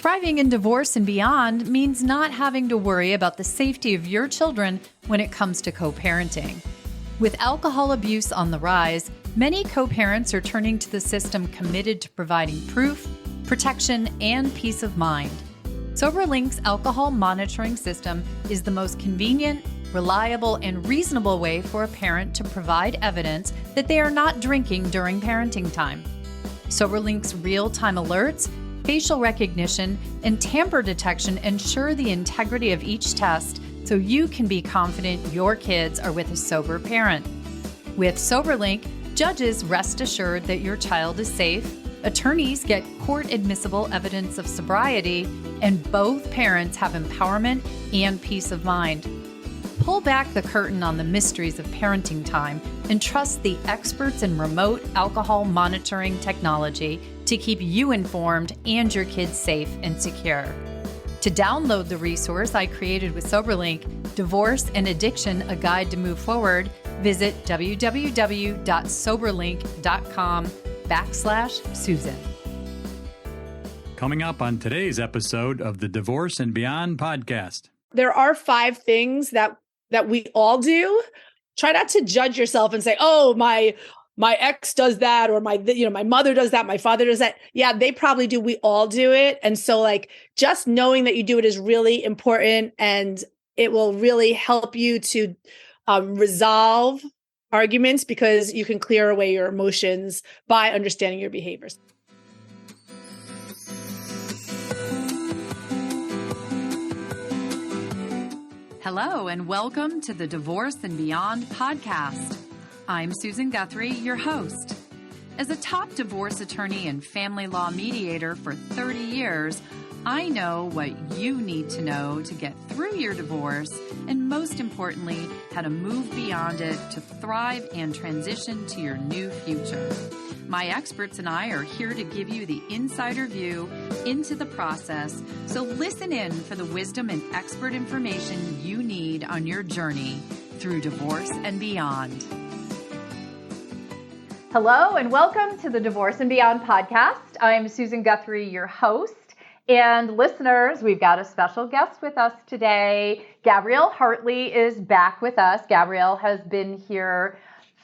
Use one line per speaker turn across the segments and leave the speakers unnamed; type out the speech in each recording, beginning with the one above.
Thriving in divorce and beyond means not having to worry about the safety of your children when it comes to co-parenting. With alcohol abuse on the rise, many co-parents are turning to the system committed to providing proof, protection, and peace of mind. SoberLink's alcohol monitoring system is the most convenient, reliable, and reasonable way for a parent to provide evidence that they are not drinking during parenting time. SoberLink's real-time alerts, facial recognition, and tamper detection ensure the integrity of each test so you can be confident your kids are with a sober parent. With SoberLink, judges rest assured that your child is safe, attorneys get court-admissible evidence of sobriety, and both parents have empowerment and peace of mind. Pull back the curtain on the mysteries of parenting time and trust the experts in remote alcohol monitoring technology to keep you informed and your kids safe and secure. To download the resource I created with SoberLink, Divorce and Addiction, A Guide to Move Forward, visit www.soberlink.com/Susan.
Coming up on today's episode of the Divorce and Beyond podcast.
There are 5 things that we all do. Try not to judge yourself and say, oh, my ex does that, or my mother does that, my father does that. Yeah, they probably do. We all do it. And so just knowing that you do it is really important, and it will really help you to resolve arguments because you can clear away your emotions by understanding your behaviors.
Hello, and welcome to the Divorce and Beyond podcast. I'm Susan Guthrie, your host. As a top divorce attorney and family law mediator for 30 years, I know what you need to know to get through your divorce, and most importantly, how to move beyond it to thrive and transition to your new future. My experts and I are here to give you the insider view into the process, so listen in for the wisdom and expert information you need on your journey through divorce and beyond.
Hello, and welcome to the Divorce and Beyond podcast. I'm Susan Guthrie, your host. And listeners, we've got a special guest with us today. Gabrielle Hartley is back with us. Gabrielle has been here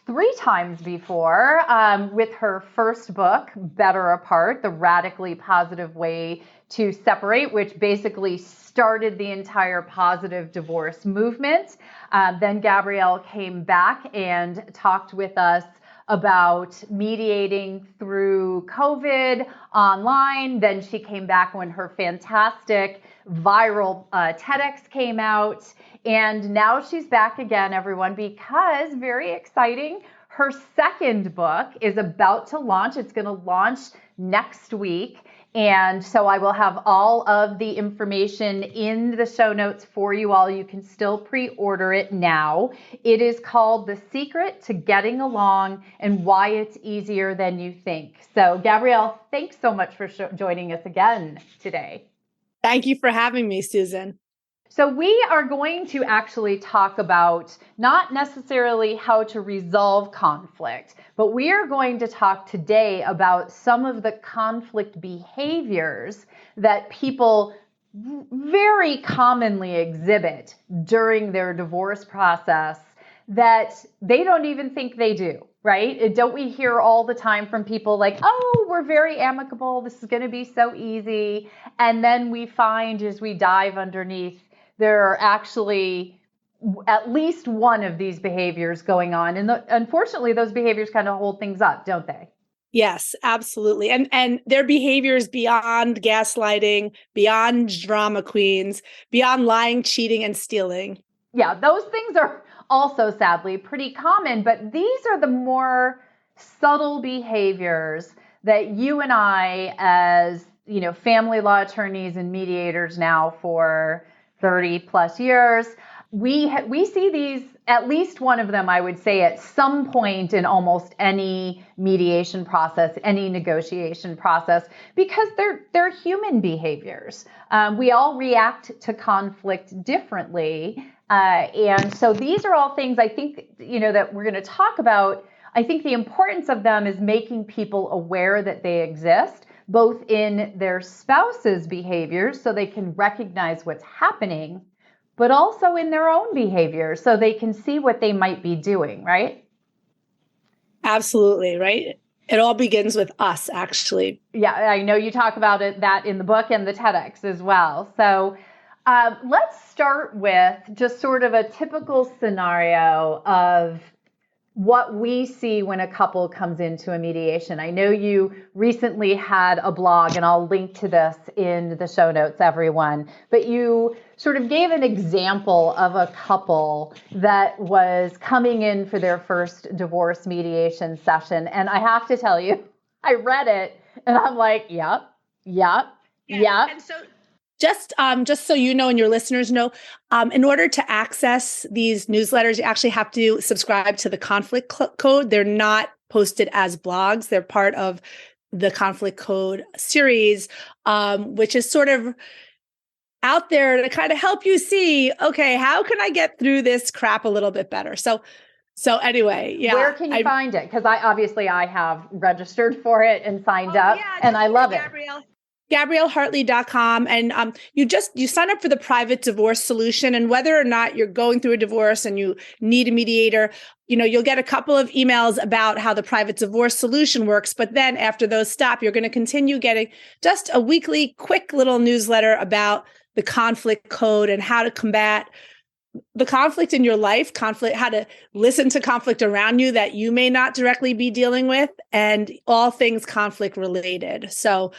3 times before with her first book, Better Apart, The Radically Positive Way to Separate, which basically started the entire positive divorce movement. Then Gabrielle came back and talked with us about mediating through COVID online. Then she came back when her fantastic viral TEDx came out. And now she's back again, everyone, because very exciting, her second book is about to launch. It's going to launch next week. And so I will have all of the information in the show notes for you all. You can still pre-order it now. It is called The Secret to Getting Along and Why It's Easier Than You Think. So Gabrielle, thanks so much for joining us again today.
Thank you for having me, Susan.
So we are going to actually talk about not necessarily how to resolve conflict, but we are going to talk today about some of the conflict behaviors that people very commonly exhibit during their divorce process that they don't even think they do, right? Don't we hear all the time from people like, oh, we're very amicable, this is going to be so easy. And then we find as we dive underneath, there are actually at least one of these behaviors going on. And unfortunately, those behaviors kind of hold things up, don't they?
Yes, absolutely. And their behaviors beyond gaslighting, beyond drama queens, beyond lying, cheating, and stealing.
Yeah, those things are also sadly pretty common, but these are the more subtle behaviors that you and I, as family law attorneys and mediators now for 30 plus years, we see these, at least one of them, I would say, at some point in almost any mediation process, any negotiation process, because they're human behaviors. We all react to conflict differently. And so these are all things I think, that we're going to talk about. I think the importance of them is making people aware that they exist, both in their spouse's behaviors so they can recognize what's happening, but also in their own behavior so they can see what they might be doing, right?
Absolutely, right? It all begins with us, actually.
Yeah, I know you talk about that in the book and the TEDx as well. So let's start with just sort of a typical scenario of what we see when a couple comes into a mediation. I know you recently had a blog, and I'll link to this in the show notes, everyone, but you sort of gave an example of a couple that was coming in for their first divorce mediation session. And I have to tell you, I read it and I'm like, yep.
And so just so you know and your listeners know, in order to access these newsletters, you actually have to subscribe to the conflict code. They're not posted as blogs. They're part of the conflict code series, which is sort of out there to kind of help you see, okay, how can I get through this crap a little bit better? So anyway, yeah.
Where can you find it? Because I have registered for it and signed up, and I love it.
GabrielleHartley.com. And you sign up for the private divorce solution. And whether or not you're going through a divorce and you need a mediator, you'll get a couple of emails about how the private divorce solution works. But then after those stop, you're going to continue getting just a weekly, quick little newsletter about the conflict code and how to combat the conflict in your life, how to listen to conflict around you that you may not directly be dealing with, and all things conflict related. So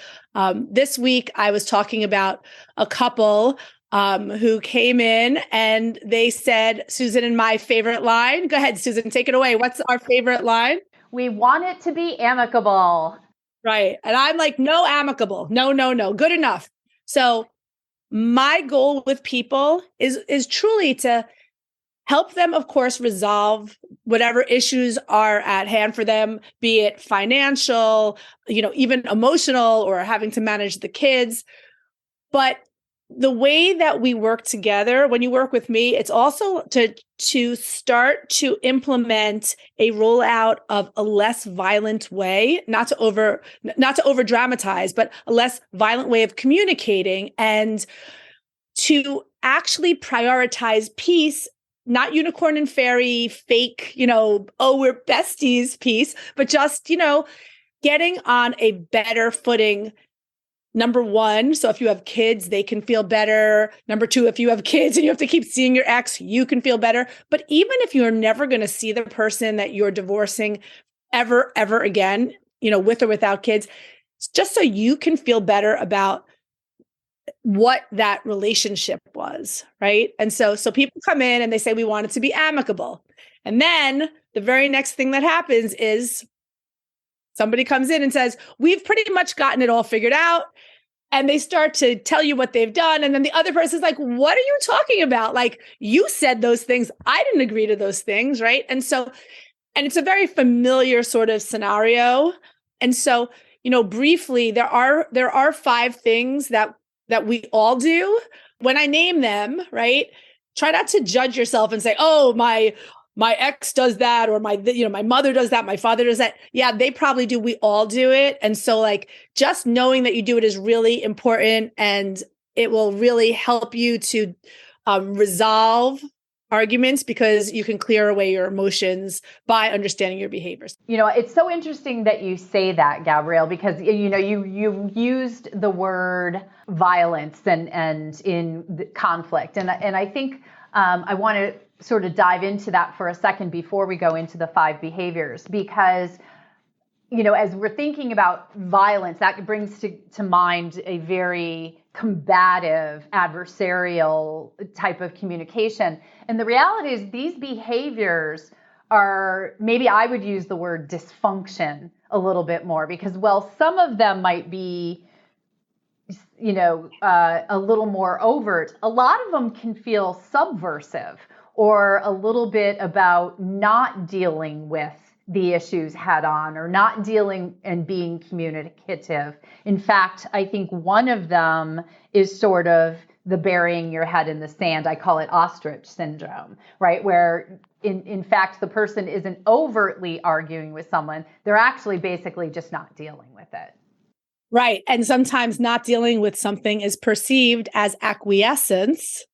this week I was talking about a couple who came in and they said, Susan, and my favorite line, go ahead, Susan, take it away. What's our favorite line?
We want it to be amicable.
Right. And I'm like, no amicable. No, good enough. So my goal with people is truly to help them, of course, resolve whatever issues are at hand for them, be it financial, even emotional, or having to manage the kids. But the way that we work together, when you work with me, it's also to start to implement a rollout of a less violent way, not to over dramatize, but a less violent way of communicating, and to actually prioritize peace, not unicorn and fairy, fake, we're besties peace, but just, getting on a better footing. Number one, so if you have kids, they can feel better. Number two, if you have kids and you have to keep seeing your ex, you can feel better. But even if you're never going to see the person that you're divorcing ever again, with or without kids, just so you can feel better about what that relationship was, right? And so people come in and they say, we want it to be amicable. And then the very next thing that happens is somebody comes in and says, we've pretty much gotten it all figured out. And they start to tell you what they've done. And then the other person's like, what are you talking about? Like, you said those things. I didn't agree to those things, right? And it's a very familiar sort of scenario. And so, briefly, there are 5 things that we all do. When I name them, right, try not to judge yourself and say, oh, my ex does that, or my mother does that, my father does that. Yeah, they probably do. We all do it. And so just knowing that you do it is really important, and it will really help you to resolve arguments, because you can clear away your emotions by understanding your behaviors.
It's so interesting that you say that, Gabrielle, because you used the word violence and in the conflict, and I think I want to sort of dive into that for a second before we go into the 5 behaviors, because as we're thinking about violence, that brings to mind a very combative, adversarial type of communication. And the reality is these behaviors are, maybe I would use the word dysfunction a little bit more, because while some of them might be, a little more overt, a lot of them can feel subversive, or a little bit about not dealing with the issues head on, or not dealing and being communicative. In fact, I think one of them is sort of the burying your head in the sand. I call it ostrich syndrome, right? Where in fact, the person isn't overtly arguing with someone. They're actually basically just not dealing with it.
Right. And sometimes not dealing with something is perceived as acquiescence,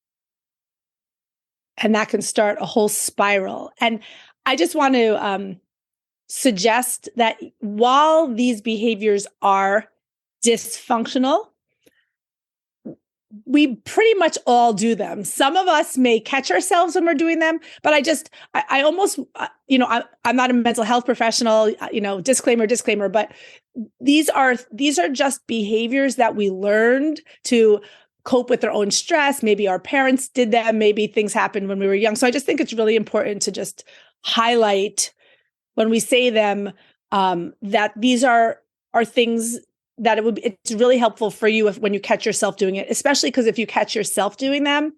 and that can start a whole spiral. And I just want to suggest that while these behaviors are dysfunctional, we pretty much all do them. Some of us may catch ourselves when we're doing them, but I almost, I'm not a mental health professional, disclaimer, but these are just behaviors that we learned to cope with their own stress. Maybe our parents did them. Maybe things happened when we were young. So I just think it's really important to just highlight when we say them, that these are things that it's really helpful for you when you catch yourself doing it, especially because if you catch yourself doing them,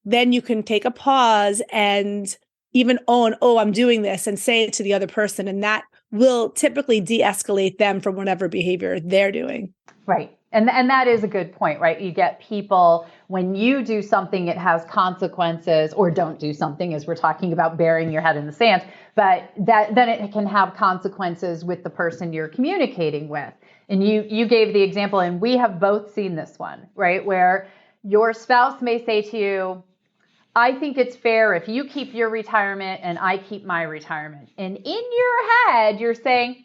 then you can take a pause and even own, oh, I'm doing this, and say it to the other person. And that will typically de-escalate them from whatever behavior they're doing.
Right. And that is a good point, right? You get people, when you do something, it has consequences, or don't do something, as we're talking about burying your head in the sand, but then it can have consequences with the person you're communicating with. And you gave the example, and we have both seen this one, right? Where your spouse may say to you, I think it's fair if you keep your retirement and I keep my retirement. And in your head, you're saying,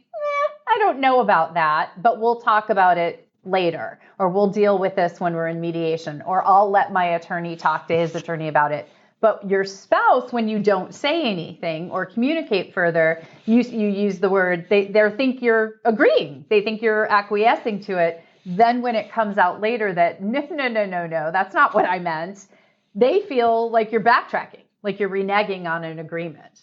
I don't know about that, but we'll talk about it later, or we'll deal with this when we're in mediation, or I'll let my attorney talk to his attorney about it. But your spouse, when you don't say anything or communicate further, you use the word, they think you're agreeing. They think you're acquiescing to it. Then when it comes out later that, no, that's not what I meant, they feel like you're backtracking, like you're reneging on an agreement.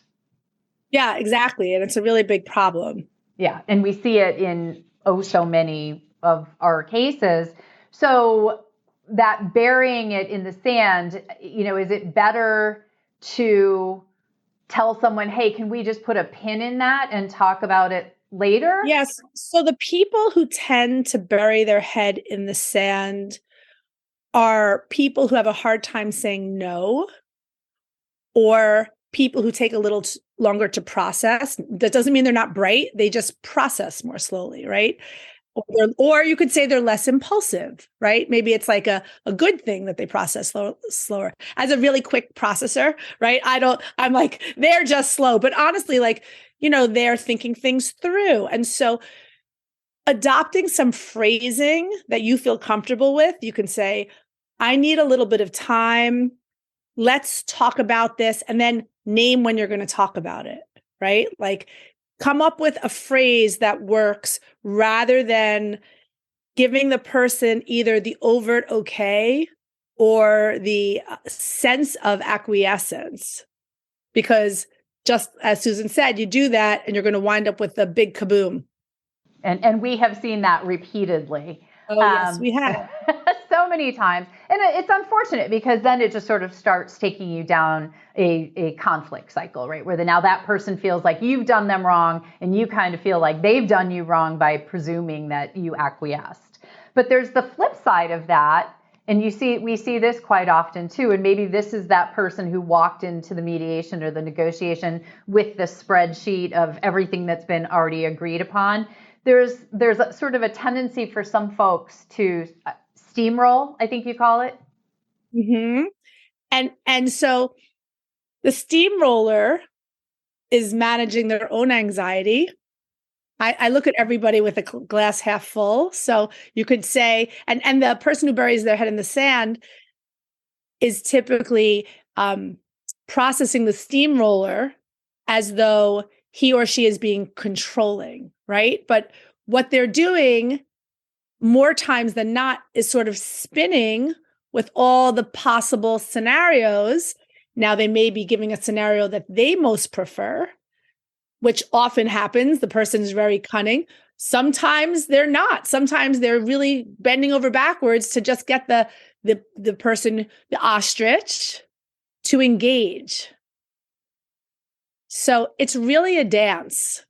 Yeah, exactly. And it's a really big problem.
Yeah. And we see it in so many of our cases. So that burying it in the sand, is it better to tell someone, hey, can we just put a pin in that and talk about it later?
Yes. So the people who tend to bury their head in the sand are people who have a hard time saying no, or people who take a little longer to process. That doesn't mean they're not bright. They just process more slowly, right? Or you could say they're less impulsive, right? Maybe it's like a good thing that they process slower. As a really quick processor, right? I'm like, they're just slow. But honestly, they're thinking things through. And so adopting some phrasing that you feel comfortable with, you can say, I need a little bit of time. Let's talk about this, and then name when you're going to talk about it, right? Like, come up with a phrase that works rather than giving the person either the overt okay or the sense of acquiescence. Because just as Susan said, you do that and you're going to wind up with a big kaboom.
And we have seen that repeatedly.
Oh, yes, we have.
So many times. And it's unfortunate because then it just sort of starts taking you down a conflict cycle, right? Where now that person feels like you've done them wrong, and you kind of feel like they've done you wrong by presuming that you acquiesced. But there's the flip side of that. And we see this quite often too. And maybe this is that person who walked into the mediation or the negotiation with the spreadsheet of everything that's been already agreed upon. There's a sort of a tendency for some folks to steamroll, I think you call it.
Mm-hmm. And so the steamroller is managing their own anxiety. I look at everybody with a glass half full. So you could say, and the person who buries their head in the sand is typically processing the steamroller as though he or she is being controlling, right? But what they're doing more times than not is sort of spinning with all the possible scenarios. Now they may be giving a scenario that they most prefer, which often happens. The person is very cunning. Sometimes they're not. Sometimes they're really bending over backwards to just get the person, the ostrich, to engage. So it's really a dance,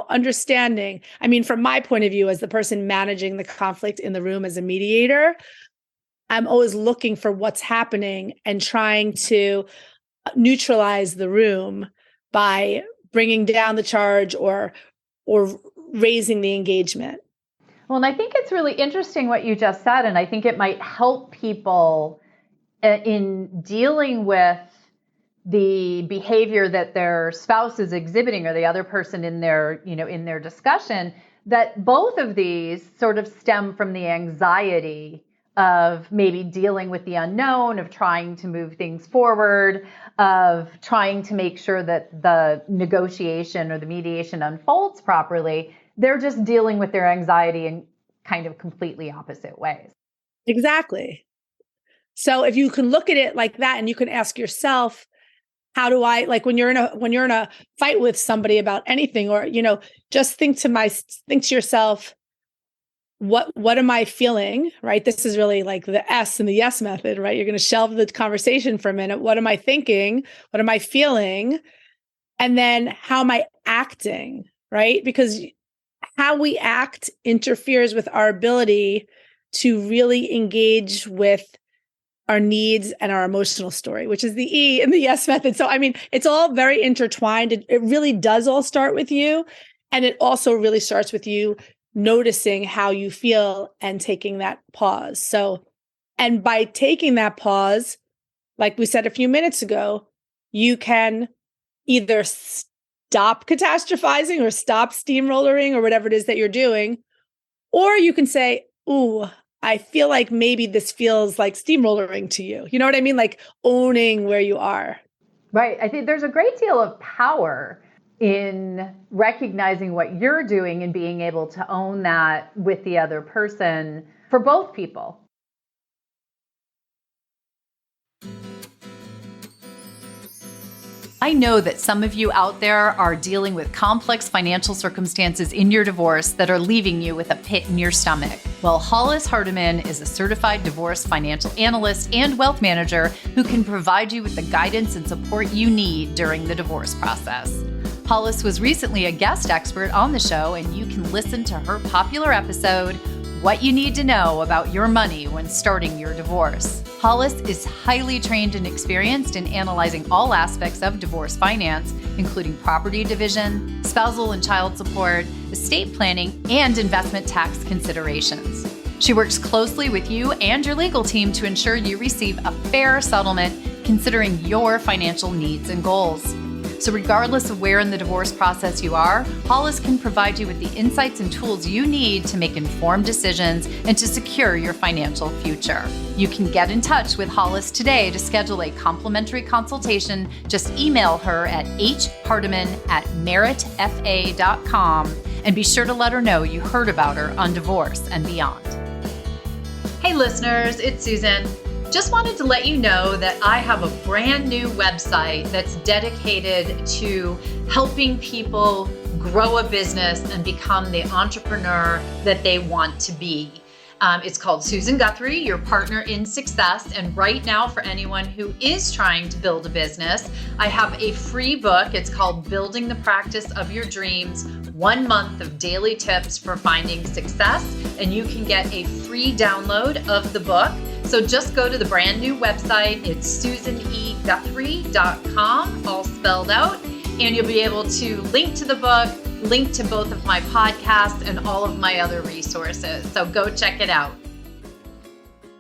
understanding. I mean, from my point of view, as the person managing the conflict in the room as a mediator, I'm always looking for what's happening and trying to neutralize the room by bringing down the charge or raising the engagement.
Well, and I think it's really interesting what you just said, and I think it might help people in dealing with the behavior that their spouse is exhibiting or the other person in their, in their discussion, that both of these sort of stem from the anxiety of maybe dealing with the unknown, of trying to move things forward, of trying to make sure that the negotiation or the mediation unfolds properly. They're just dealing with their anxiety in kind of completely opposite ways.
Exactly. So if you can look at it like that, and you can ask yourself, how do I, like, when you're in a fight with somebody about anything, or, just think to yourself, what am I feeling, right? This is really like the S in the yes method, right? You're going to shelve the conversation for a minute. What am I thinking? What am I feeling? And then how am I acting, right? Because how we act interferes with our ability to really engage with our needs and our emotional story, which is the E in the yes method. So, I mean, it's all very intertwined. It really does all start with you. And it also really starts with you noticing how you feel and taking that pause. So, and by taking that pause, like we said a few minutes ago, you can either stop catastrophizing or stop steamrollering or whatever it is that you're doing, or you can say, ooh, I feel like maybe this feels like steamrollering to you. You know what I mean? Like owning where you are.
Right. I think there's a great deal of power in recognizing what you're doing and being able to own that with the other person for both people.
I know that some of you out there are dealing with complex financial circumstances in your divorce that are leaving you with a pit in your stomach. Well, Hollis Hardiman is a certified divorce financial analyst and wealth manager who can provide you with the guidance and support you need during the divorce process. Hollis was recently a guest expert on the show, and you can listen to her popular episode, What You Need to Know About Your Money When Starting Your Divorce. Hollis is highly trained and experienced in analyzing all aspects of divorce finance, including property division, spousal and child support, estate planning, and investment tax considerations. She works closely with you and your legal team to ensure you receive a fair settlement considering your financial needs and goals. So regardless of where in the divorce process you are, Hollis can provide you with the insights and tools you need to make informed decisions and to secure your financial future. You can get in touch with Hollis today to schedule a complimentary consultation. Just email her at hhardiman@meritfa.com and be sure to let her know you heard about her on Divorce and Beyond. Hey listeners, it's Susan. Just wanted to let you know that I have a brand new website that's dedicated to helping people grow a business and become the entrepreneur that they want to be. It's called Susan Guthrie, your partner in success. And right now, for anyone who is trying to build a business, I have a free book. It's called Building the Practice of Your Dreams, 1 month of daily tips for finding success. And you can get a free download of the book. So just go to the brand new website. It's susaneguthrie.com, all spelled out. And you'll be able to link to the book, link to both of my podcasts and all of my other resources. So go check it out.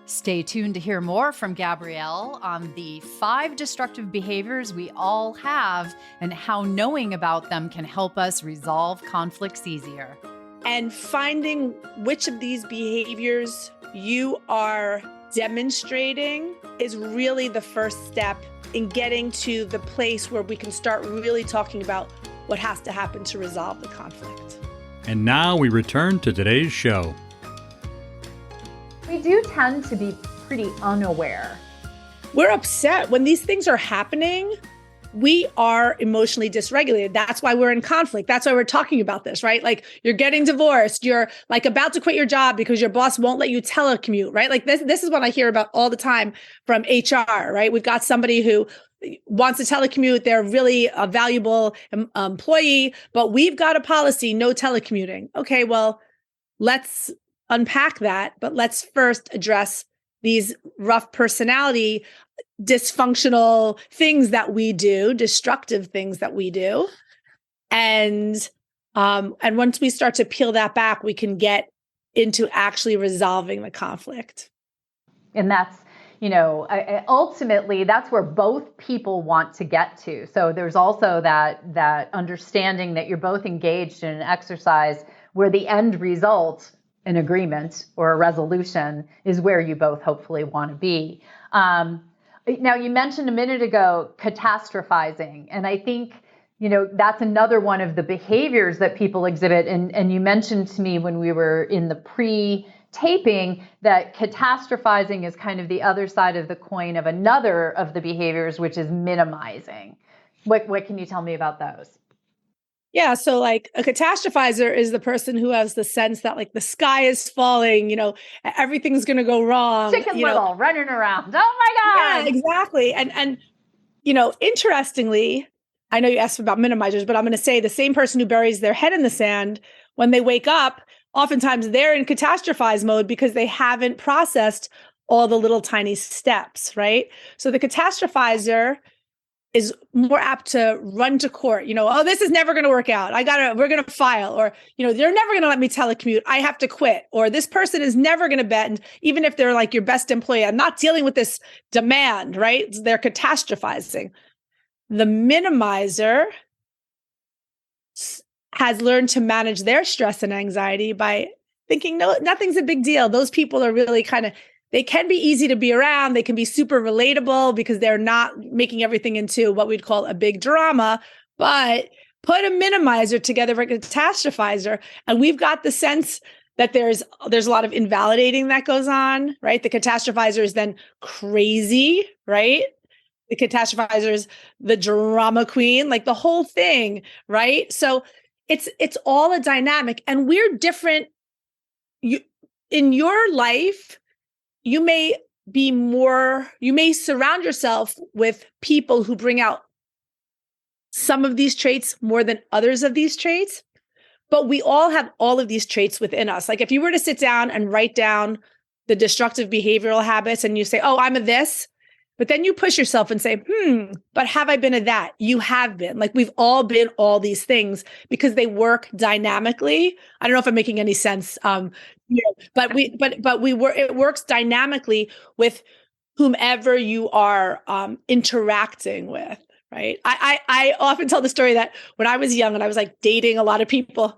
Stay tuned to hear more from Gabrielle on the 5 destructive behaviors we all have and how knowing about them can help us resolve conflicts easier.
And finding which of these behaviors you are demonstrating is really the first step in getting to the place where we can start really talking about what has to happen to resolve the conflict.
And now we return to today's show.
We do tend to be pretty unaware.
We're upset when these things are happening. We are emotionally dysregulated. That's why we're in conflict. That's why we're talking about this, right? Like you're getting divorced. You're like about to quit your job because your boss won't let you telecommute, right? Like this is what I hear about all the time from HR, right? We've got somebody who wants to telecommute. They're really a valuable employee, but we've got a policy, no telecommuting. Okay, well, let's unpack that, but let's first address these rough personality dysfunctional things that we do, destructive things that we do. And once we start to peel that back, we can get into actually resolving the conflict.
And that's, ultimately, that's where both people want to get to. So there's also that understanding that you're both engaged in an exercise where the end result, an agreement or a resolution, is where you both hopefully want to be. Now, you mentioned a minute ago catastrophizing, and I think that's another one of the behaviors that people exhibit. And you mentioned to me when we were in the pre-taping that catastrophizing is kind of the other side of the coin of another of the behaviors, which is minimizing. What can you tell me about those?
Yeah. So like a catastrophizer is the person who has the sense that like the sky is falling, everything's going to go wrong.
Chicken Little running around. Oh my God.
Yeah, exactly. And interestingly, I know you asked about minimizers, but I'm going to say the same person who buries their head in the sand, when they wake up, oftentimes they're in catastrophize mode because they haven't processed all the little tiny steps, right? So the catastrophizer is more apt to run to court. Oh, this is never going to work out. We're going to file, or, they're never going to let me telecommute. I have to quit. Or this person is never going to bend, even if they're like your best employee. I'm not dealing with this demand, right? They're catastrophizing. The minimizer has learned to manage their stress and anxiety by thinking, no, nothing's a big deal. Those people are really they can be easy to be around. They can be super relatable because they're not making everything into what we'd call a big drama, but put a minimizer together for a catastrophizer. And we've got the sense that there's a lot of invalidating that goes on, right? The catastrophizer is then crazy, right? The catastrophizer is the drama queen, like the whole thing, right? So it's all a dynamic, and we're different. In your life, you may surround yourself with people who bring out some of these traits more than others of these traits, but we all have all of these traits within us. Like if you were to sit down and write down the destructive behavioral habits and you say, oh, I'm a this, but then you push yourself and say, but have I been a that? You have been. Like we've all been all these things because they work dynamically. I don't know if I'm making any sense. But it works dynamically with whomever you are interacting with. Right. I often tell the story that when I was young and I was like dating a lot of people,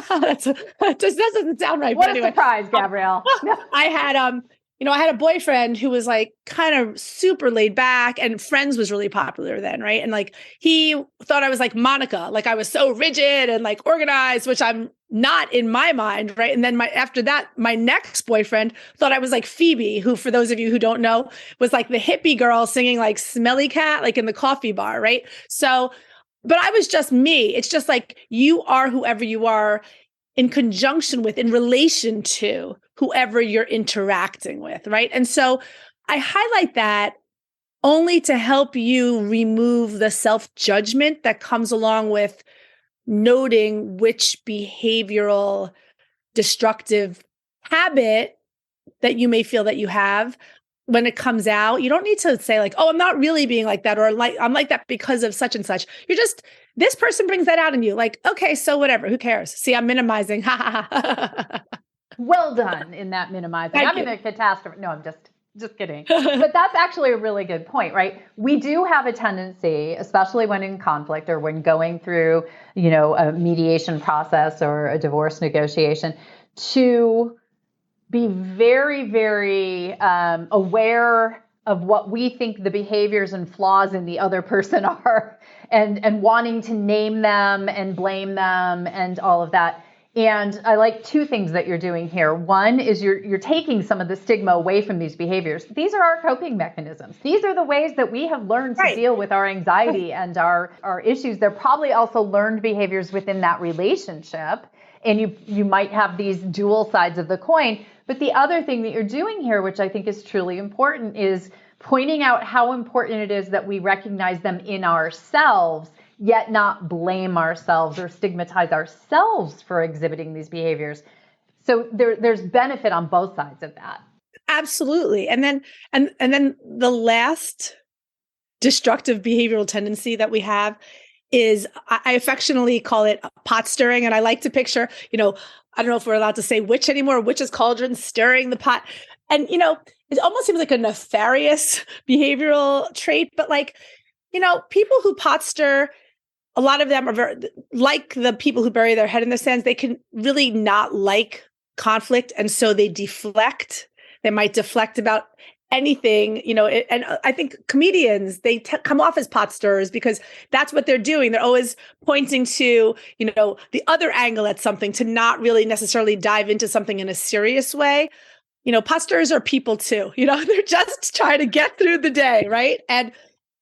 that doesn't sound right.
What a surprise, Gabrielle.
I had a boyfriend who was like kind of super laid back, and Friends was really popular then. Right. And like, he thought I was like Monica, like I was so rigid and like organized, which I'm not in my mind. Right. And then after that, my next boyfriend thought I was like Phoebe, who, for those of you who don't know, was like the hippie girl singing like Smelly Cat, like in the coffee bar. Right. So, but I was just me. It's just like you are whoever you are in conjunction with, in relation to whoever you're interacting with, right? And so I highlight that only to help you remove the self-judgment that comes along with noting which behavioral destructive habit that you may feel that you have. When it comes out, you don't need to say like, oh, I'm not really being like that, or like I'm like that because of such and such. You're just, this person brings that out in you. Like, okay, so whatever, who cares? See, I'm minimizing.
Well done in that minimizing.
Thank
I'm
you.
in a catastrophe. No, I'm just kidding. But that's actually a really good point, right? We do have a tendency, especially when in conflict or when going through, a mediation process or a divorce negotiation, to be very, very aware of what we think the behaviors and flaws in the other person are, and wanting to name them and blame them and all of that. And I like two things that you're doing here. One is you're taking some of the stigma away from these behaviors. These are our coping mechanisms. These are the ways that we have learned to deal with our anxiety and our issues. They're probably also learned behaviors within that relationship. And you might have these dual sides of the coin. But the other thing that you're doing here, which I think is truly important, is pointing out how important it is that we recognize them in ourselves, yet not blame ourselves or stigmatize ourselves for exhibiting these behaviors. So there's benefit on both sides of that.
Absolutely. And then the last destructive behavioral tendency that we have is, I affectionately call it pot stirring. And I like to picture, I don't know if we're allowed to say witch anymore, witch's cauldron, stirring the pot. And, it almost seems like a nefarious behavioral trait, but people who pot stir, a lot of them are very, like the people who bury their head in the sands, they can really not like conflict. And so they deflect. They might deflect about anything, and I think comedians, they come off as pot stirrers because that's what they're doing. They're always pointing to, the other angle at something, to not really necessarily dive into something in a serious way. Pot stirrers are people too, they're just trying to get through the day, right? And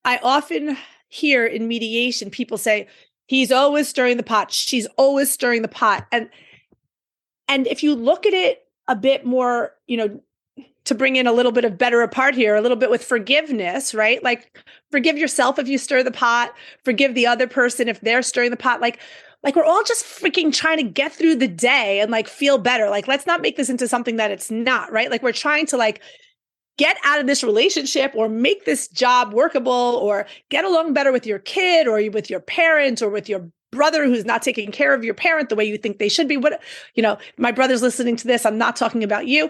I often hear in mediation, people say, he's always stirring the pot. She's always stirring the pot. And if you look at it a bit more, to bring in a little bit of better apart here, a little bit with forgiveness, right? Like, forgive yourself if you stir the pot, forgive the other person if they're stirring the pot. Like we're all just freaking trying to get through the day and feel better. Let's not make this into something that it's not, right? We're trying to get out of this relationship or make this job workable or get along better with your kid or with your parent or with your brother who's not taking care of your parent the way you think they should be. My brother's listening to this. I'm not talking about you.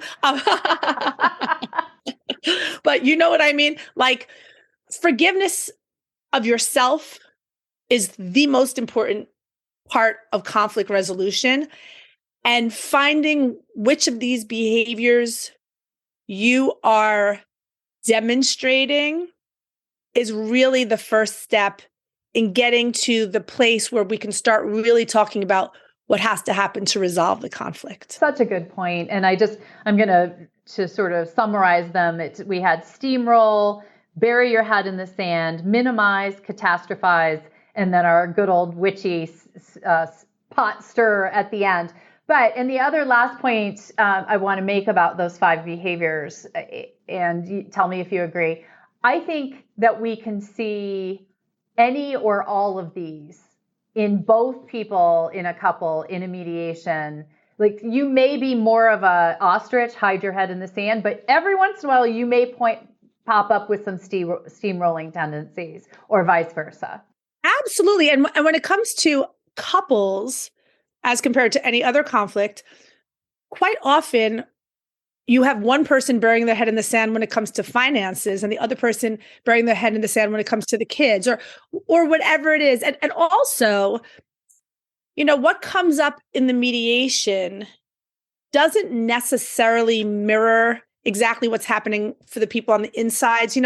But you know what I mean? Forgiveness of yourself is the most important part of conflict resolution, and finding which of these behaviors you are demonstrating is really the first step in getting to the place where we can start really talking about what has to happen to resolve the conflict.
Such a good point. And I'm going to sort of summarize them. We had steamroll, bury your head in the sand, minimize, catastrophize, and then our good old witchy pot stir at the end. And the other last point I want to make about those 5 behaviors, and you tell me if you agree, I think that we can see any or all of these in both people, in a couple, in a mediation. You may be more of a ostrich, hide your head in the sand, but every once in a while you may pop up with some steamrolling tendencies, or vice versa.
Absolutely. And when it comes to couples, as compared to any other conflict, quite often you have one person burying their head in the sand when it comes to finances and the other person burying their head in the sand when it comes to the kids or whatever it is. And also, what comes up in the mediation doesn't necessarily mirror exactly what's happening for the people on the insides.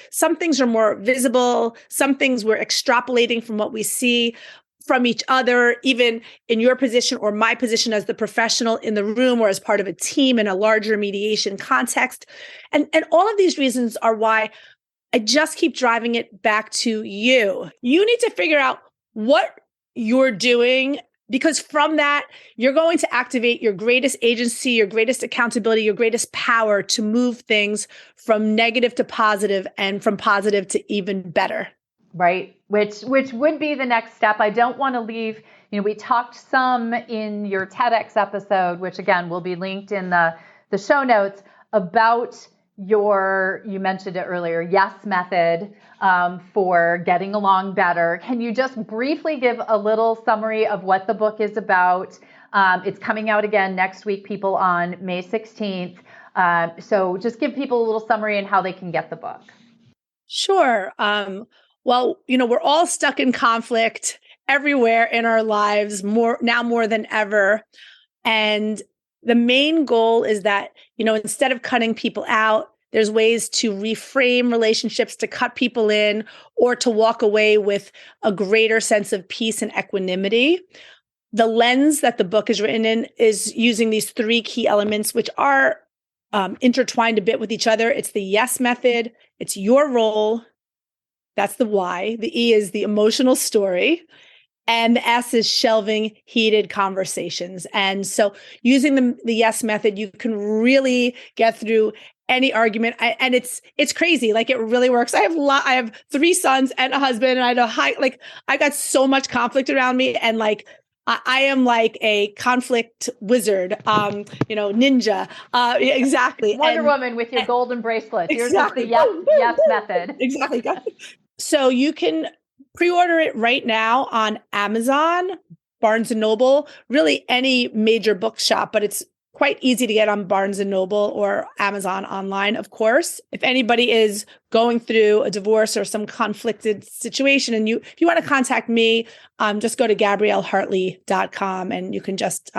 Some things are more visible, some things we're extrapolating from what we see from each other, even in your position or my position as the professional in the room or as part of a team in a larger mediation context. And all of these reasons are why I just keep driving it back to you. You need to figure out what you're doing, because from that, you're going to activate your greatest agency, your greatest accountability, your greatest power to move things from negative to positive and from positive to even better.
Right. Which would be the next step. I don't want to leave, we talked some in your TEDx episode, which again will be linked in the show notes, about you mentioned it earlier, yes method for getting along better. Can you just briefly give a little summary of what the book is about? It's coming out again next week, people, on May 16th. So just give people a little summary and how they can get the book.
Sure. Well, we're all stuck in conflict everywhere in our lives, more than ever. And the main goal is that, instead of cutting people out, there's ways to reframe relationships, to cut people in, or to walk away with a greater sense of peace and equanimity. The lens that the book is written in is using these 3 key elements, which are intertwined a bit with each other. It's the yes method. It's your role. That's the Y. The E is the emotional story. And the S is shelving heated conversations. And so using the yes method, you can really get through any argument. And it's crazy. It really works. I have 3 sons and a husband, and I got so much conflict around me. And I am like a conflict wizard, ninja. Exactly.
Wonder Woman with your golden bracelet.
Exactly.
Here's the yes method.
Exactly. So you can pre-order it right now on Amazon, Barnes & Noble, really any major bookshop, but it's quite easy to get on Barnes & Noble or Amazon online, of course. If anybody is going through a divorce or some conflicted situation and if you want to contact me, just go to GabrielleHartley.com and you can just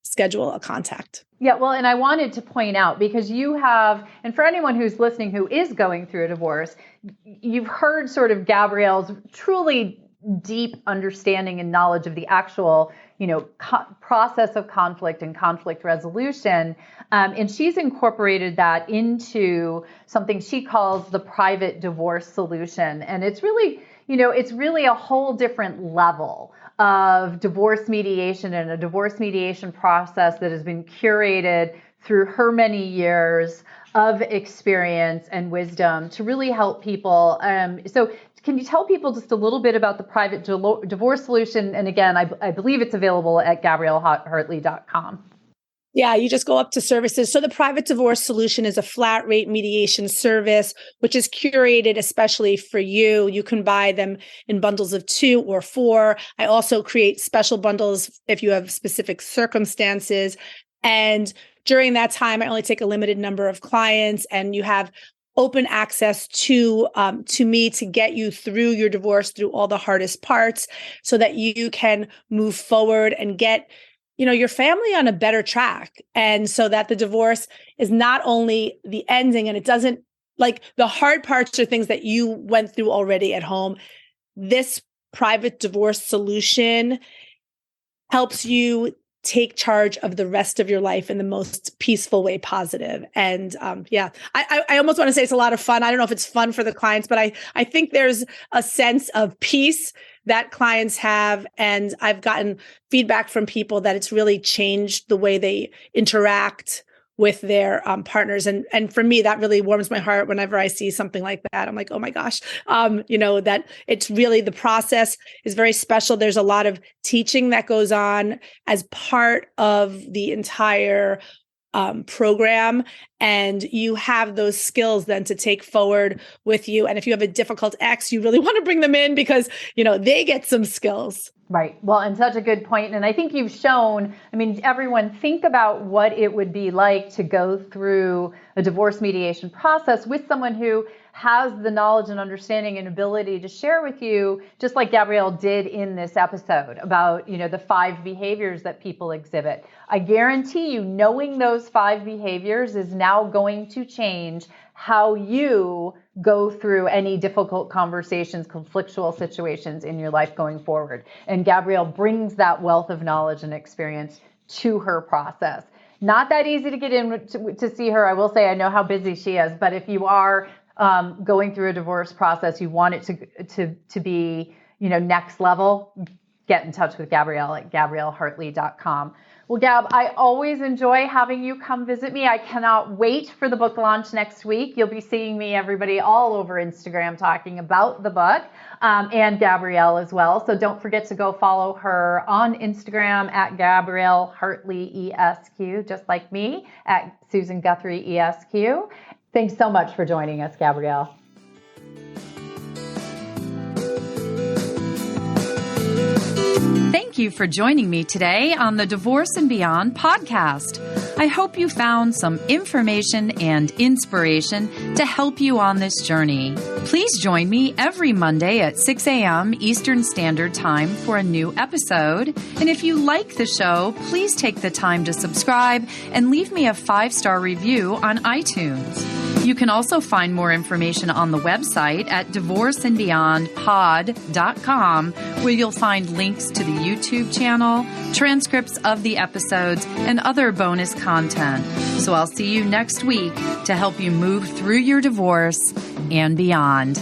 schedule a contact.
Yeah, well, and I wanted to point out, because you have, and for anyone who's listening who is going through a divorce, you've heard sort of Gabrielle's truly deep understanding and knowledge of the actual, process of conflict and conflict resolution. And she's incorporated that into something she calls the private divorce solution. And it's really, it's really a whole different level of divorce mediation and a divorce mediation process that has been curated through her many years of experience and wisdom to really help people. So can you tell people just a little bit about the private divorce solution? And again, I believe it's available at GabrielleHartley.com.
Yeah, you just go up to services. So the private divorce solution is a flat rate mediation service, which is curated especially for you. You can buy them in bundles of 2 or 4. I also create special bundles if you have specific circumstances. And during that time, I only take a limited number of clients, and you have open access to me to get you through your divorce, through all the hardest parts, so that you can move forward and get your family on a better track. And so that the divorce is not only the ending, and it doesn't, like, the hard parts are things that you went through already at home. This private divorce solution helps you take charge of the rest of your life in the most peaceful way, positive. And I almost want to say it's a lot of fun. I don't know if it's fun for the clients, but I think there's a sense of peace that clients have. And I've gotten feedback from people that it's really changed the way they interact with their partners. And for me, that really warms my heart whenever I see something like that. I'm like, oh my gosh, that it's really, the process is very special. There's a lot of teaching that goes on as part of the entire program. And you have those skills then to take forward with you. And if you have a difficult ex, you really want to bring them in because, they get some skills.
Right. Well, and such a good point. And I think you've shown, everyone, think about what it would be like to go through a divorce mediation process with someone who has the knowledge and understanding and ability to share with you, just like Gabrielle did in this episode about, the 5 behaviors that people exhibit. I guarantee you, knowing those 5 behaviors is now going to change how you go through any difficult conversations, conflictual situations in your life going forward. And Gabrielle brings that wealth of knowledge and experience to her process. Not that easy to get in to see her. I will say I know how busy she is, but if you are going through a divorce process, you want it to be, next level, get in touch with Gabrielle at GabrielleHartley.com. Well, Gab, I always enjoy having you come visit me. I cannot wait for the book launch next week. You'll be seeing me, everybody, all over Instagram talking about the book, and Gabrielle as well. So don't forget to go follow her on Instagram at Gabrielle Hartley ESQ, just like me, at Susan Guthrie ESQ. Thanks so much for joining us, Gabrielle.
Thank you for joining me today on the Divorce and Beyond podcast. I hope you found some information and inspiration to help you on this journey. Please join me every Monday at 6 a.m. Eastern Standard Time for a new episode. And if you like the show, please take the time to subscribe and leave me a 5-star review on iTunes. You can also find more information on the website at divorceandbeyondpod.com, where you'll find links to the YouTube channel, transcripts of the episodes, and other bonus content. So I'll see you next week to help you move through your divorce and beyond.